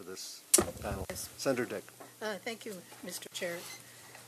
for this panel. Yes. Senator Dick. Thank you, Mr. Chair.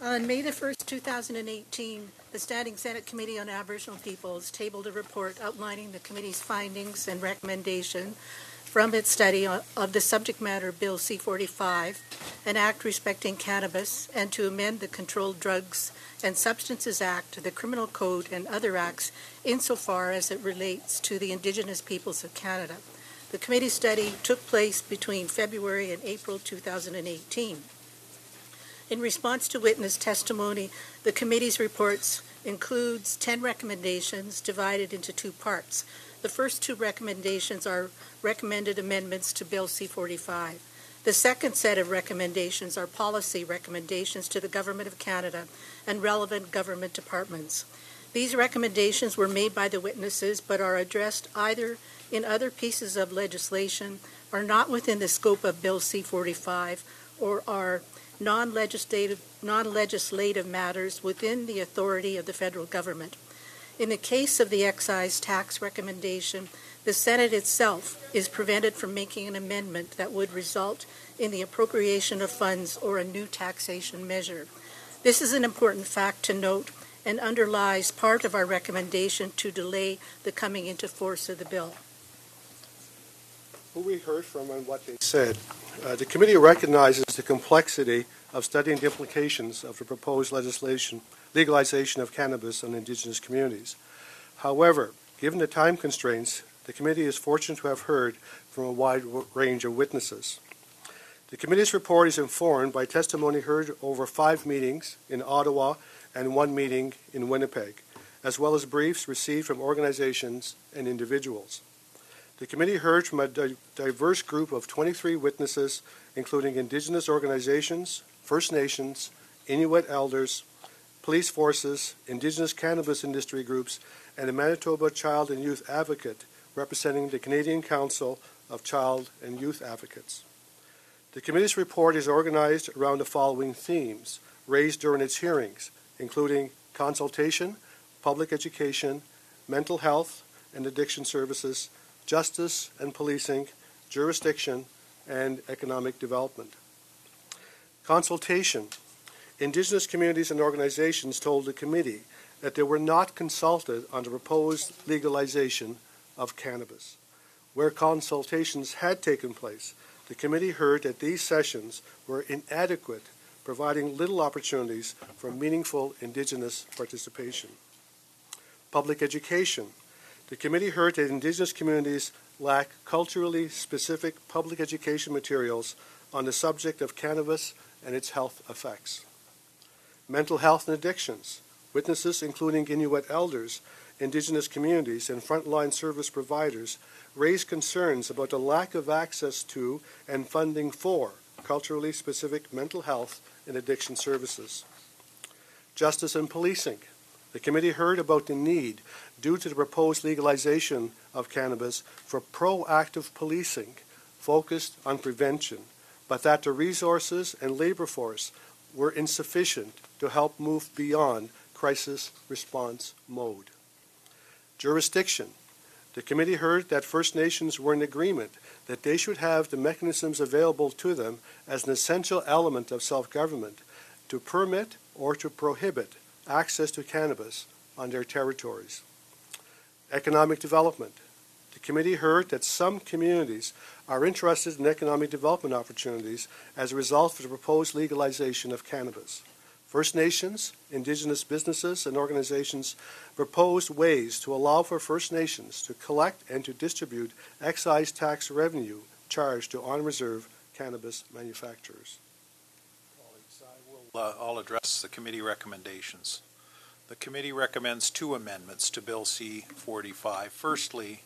On May the 1st, 2018, the Standing Senate Committee on Aboriginal Peoples tabled a report outlining the committee's findings and recommendation from its study of the subject matter Bill C-45, an act respecting cannabis, and to amend the Controlled Drugs and Substances Act, the Criminal Code, and other acts insofar as it relates to the Indigenous peoples of Canada. The committee study took place between February and April 2018. In response to witness testimony, the committee's reports includes 10 recommendations divided into two parts. The first two recommendations are recommended amendments to Bill C-45. The second set of recommendations are policy recommendations to the Government of Canada and relevant government departments. These recommendations were made by the witnesses but are addressed either in other pieces of legislation, are not within the scope of Bill C-45, or are non-legislative matters within the authority of the federal government. In the case of the excise tax recommendation, the Senate itself is prevented from making an amendment that would result in the appropriation of funds or a new taxation measure. This is an important fact to note and underlies part of our recommendation to delay the coming into force of the bill. Who we heard from and what they said. The committee recognizes the complexity of studying the implications of the proposed legalization of cannabis on Indigenous communities. However, given the time constraints, the committee is fortunate to have heard from a wide range of witnesses. The committee's report is informed by testimony heard over 5 meetings in Ottawa and 1 meeting in Winnipeg, as well as briefs received from organizations and individuals. The committee heard from a diverse group of 23 witnesses, including Indigenous organizations, First Nations, Inuit elders, police forces, Indigenous cannabis industry groups, and a Manitoba child and youth advocate representing the Canadian Council of Child and Youth Advocates. The committee's report is organized around the following themes raised during its hearings, including consultation, public education, mental health and addiction services, justice and policing, jurisdiction, and economic development. Consultation. Indigenous communities and organizations told the committee that they were not consulted on the proposed legalization of cannabis. Where consultations had taken place, the committee heard that these sessions were inadequate, providing little opportunities for meaningful Indigenous participation. Public education. The committee heard that Indigenous communities lack culturally specific public education materials on the subject of cannabis and its health effects. Mental health and addictions. Witnesses, including Inuit elders, Indigenous communities, and frontline service providers, raised concerns about the lack of access to and funding for culturally specific mental health and addiction services. Justice and policing. The committee heard about the need, due to the proposed legalization of cannabis, for proactive policing focused on prevention, but that the resources and labor force were insufficient to help move beyond crisis response mode. Jurisdiction. The committee heard that First Nations were in agreement that they should have the mechanisms available to them as an essential element of self-government to permit or to prohibit access to cannabis on their territories. Economic development. The committee heard that some communities are interested in economic development opportunities as a result of the proposed legalization of cannabis. First Nations, Indigenous businesses, and organizations proposed ways to allow for First Nations to collect and to distribute excise tax revenue charged to on-reserve cannabis manufacturers. I'll address the committee recommendations. The committee recommends 2 amendments to Bill C-45. Firstly,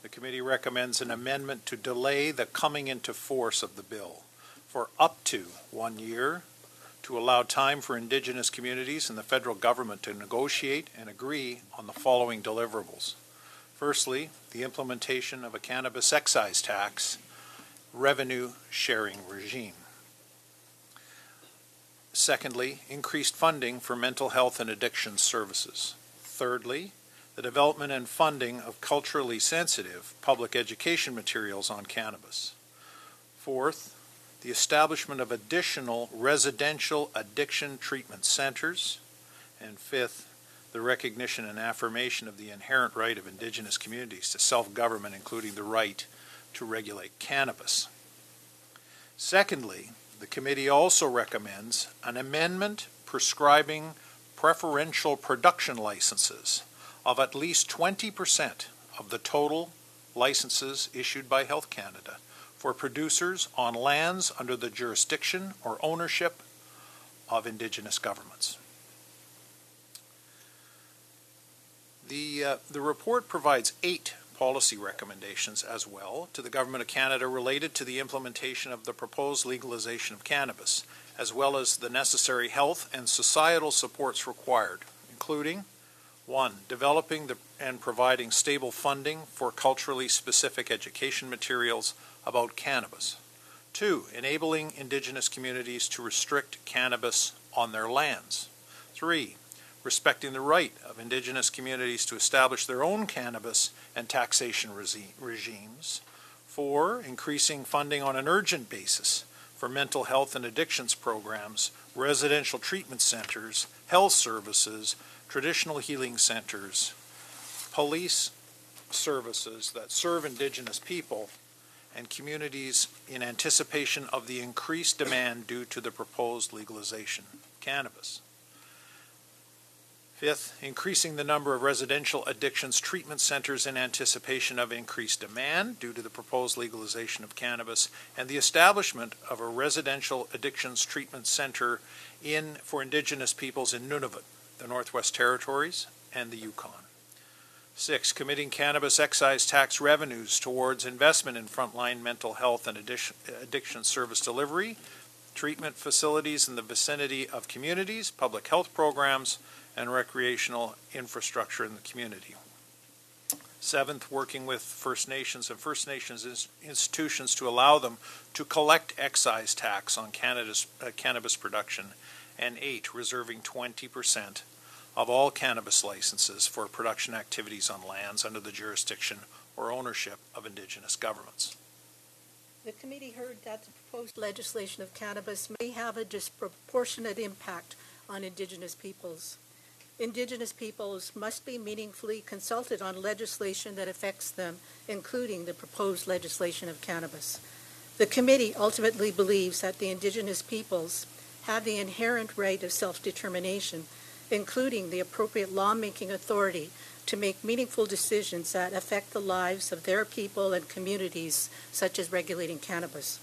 the committee recommends an amendment to delay the coming into force of the bill for up to 1 year to allow time for Indigenous communities and the federal government to negotiate and agree on the following deliverables. Firstly, the implementation of a cannabis excise tax revenue sharing regime. Secondly, increased funding for mental health and addiction services. Thirdly, the development and funding of culturally sensitive public education materials on cannabis. Fourth, the establishment of additional residential addiction treatment centers, and fifth, the recognition and affirmation of the inherent right of Indigenous communities to self-government, including the right to regulate cannabis. Secondly, the committee also recommends an amendment prescribing preferential production licenses of at least 20% of the total licenses issued by Health Canada for producers on lands under the jurisdiction or ownership of Indigenous governments. The report provides 8 policy recommendations as well to the Government of Canada related to the implementation of the proposed legalization of cannabis, as well as the necessary health and societal supports required, including 1. Developing and providing stable funding for culturally specific education materials about cannabis. 2. Enabling Indigenous communities to restrict cannabis on their lands. 3. Respecting the right of Indigenous communities to establish their own cannabis and taxation regimes. 4. Increasing funding on an urgent basis for mental health and addictions programs, residential treatment centers, health services, traditional healing centers, police services that serve Indigenous people and communities in anticipation of the increased demand due to the proposed legalization of cannabis. 5th, increasing the number of residential addictions treatment centers in anticipation of increased demand due to the proposed legalization of cannabis, and the establishment of a residential addictions treatment center for Indigenous peoples in Nunavut, the Northwest Territories, and the Yukon. 6, committing cannabis excise tax revenues towards investment in frontline mental health and addiction service delivery, treatment facilities in the vicinity of communities, public health programs, and recreational infrastructure in the community. 7th, working with First Nations and First Nations institutions to allow them to collect excise tax on cannabis production. And 8, reserving 20% of all cannabis licenses for production activities on lands under the jurisdiction or ownership of Indigenous governments. The committee heard that the proposed legislation of cannabis may have a disproportionate impact on Indigenous peoples. Indigenous peoples must be meaningfully consulted on legislation that affects them, including the proposed legislation of cannabis. The committee ultimately believes that the Indigenous peoples have the inherent right of self-determination, including the appropriate lawmaking authority to make meaningful decisions that affect the lives of their people and communities, such as regulating cannabis.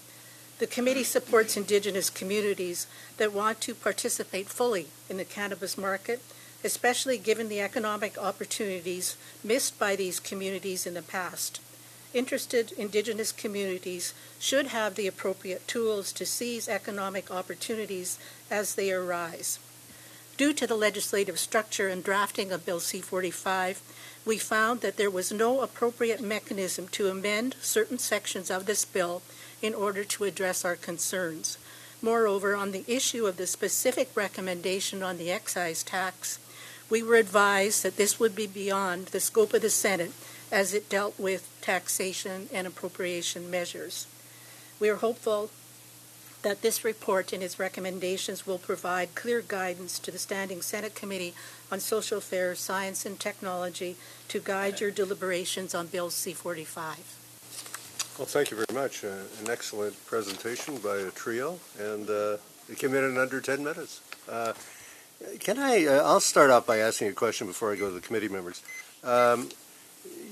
The committee supports Indigenous communities that want to participate fully in the cannabis market, especially given the economic opportunities missed by these communities in the past. Interested Indigenous communities should have the appropriate tools to seize economic opportunities as they arise. Due to the legislative structure and drafting of Bill C-45, we found that there was no appropriate mechanism to amend certain sections of this bill in order to address our concerns. Moreover, on the issue of the specific recommendation on the excise tax, we were advised that this would be beyond the scope of the Senate as it dealt with taxation and appropriation measures. We are hopeful that this report and its recommendations will provide clear guidance to the Standing Senate Committee on Social Affairs, Science and Technology to guide your deliberations on Bill C-45. Well, thank you very much. An excellent presentation by a trio, and it came in under 10 minutes. I'll start off by asking a question before I go to the committee members.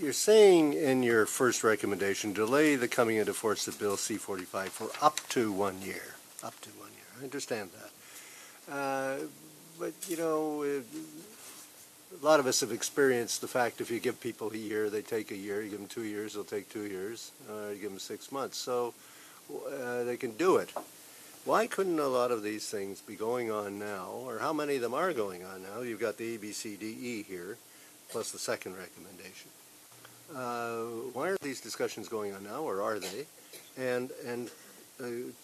You're saying in your first recommendation, delay the coming into force of Bill C-45 for up to 1 year. Up to 1 year. I understand that. But, you know, a lot of us have experienced the fact if you give people a year, they take a year. You give them 2 years, they'll take 2 years. You give them 6 months. So they can do it. Why couldn't a lot of these things be going on now, or how many of them are going on now? You've got the ABCDE here, plus the second recommendation. Why are these discussions going on now, or are they? And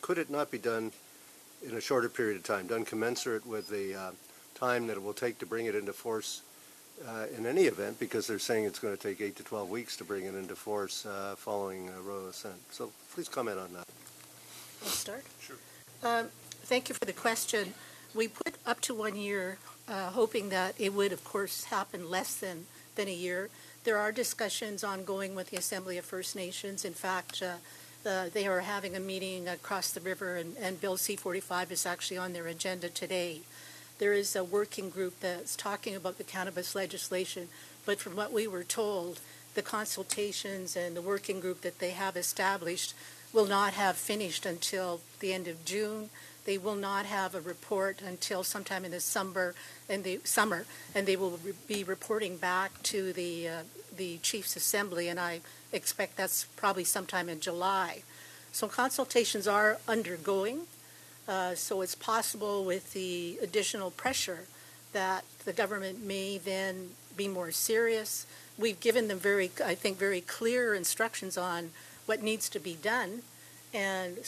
could it not be done in a shorter period of time, done commensurate with the time that it will take to bring it into force in any event, because they're saying it's going to take 8 to 12 weeks to bring it into force following Roe assent. So please comment on that. start? Sure. Thank you for the question. We put up to 1 year, hoping that it would, of course, happen less than a year. There are discussions ongoing with the Assembly of First Nations. In fact, they are having a meeting across the river, and Bill C-45 is actually on their agenda today. There is a working group that's talking about the cannabis legislation, but from what we were told, the consultations and the working group that they have established will not have finished until the end of June. They will not have a report until sometime in the summer, and they will be reporting back to the Chiefs Assembly, and I expect that's probably sometime in July. So consultations are undergoing, so it's possible with the additional pressure that the government may then be more serious. We've given them very clear instructions on what needs to be done, and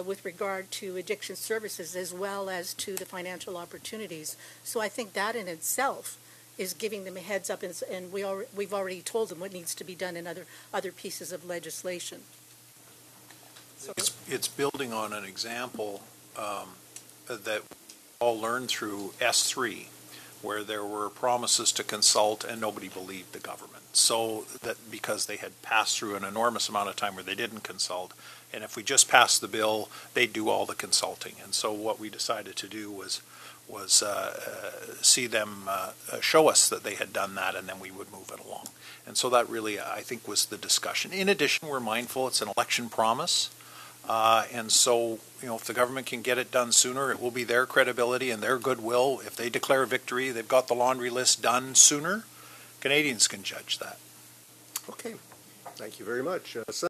with regard to addiction services as well as to the financial opportunities. So I think that in itself is giving them a heads up, and we've already told them what needs to be done in other pieces of legislation. So It's building on an example that we all learned through S3, where there were promises to consult and nobody believed the government. So that because they had passed through an enormous amount of time where they didn't consult, and if we just passed the bill, they'd do all the consulting. And so what we decided to do was see them show us that they had done that, and then we would move it along. And so that really, I think, was the discussion. In addition, we're mindful it's an election promise. And so, if the government can get it done sooner, it will be their credibility and their goodwill. If they declare victory, they've got the laundry list done sooner, Canadians can judge that. Okay. Thank you very much.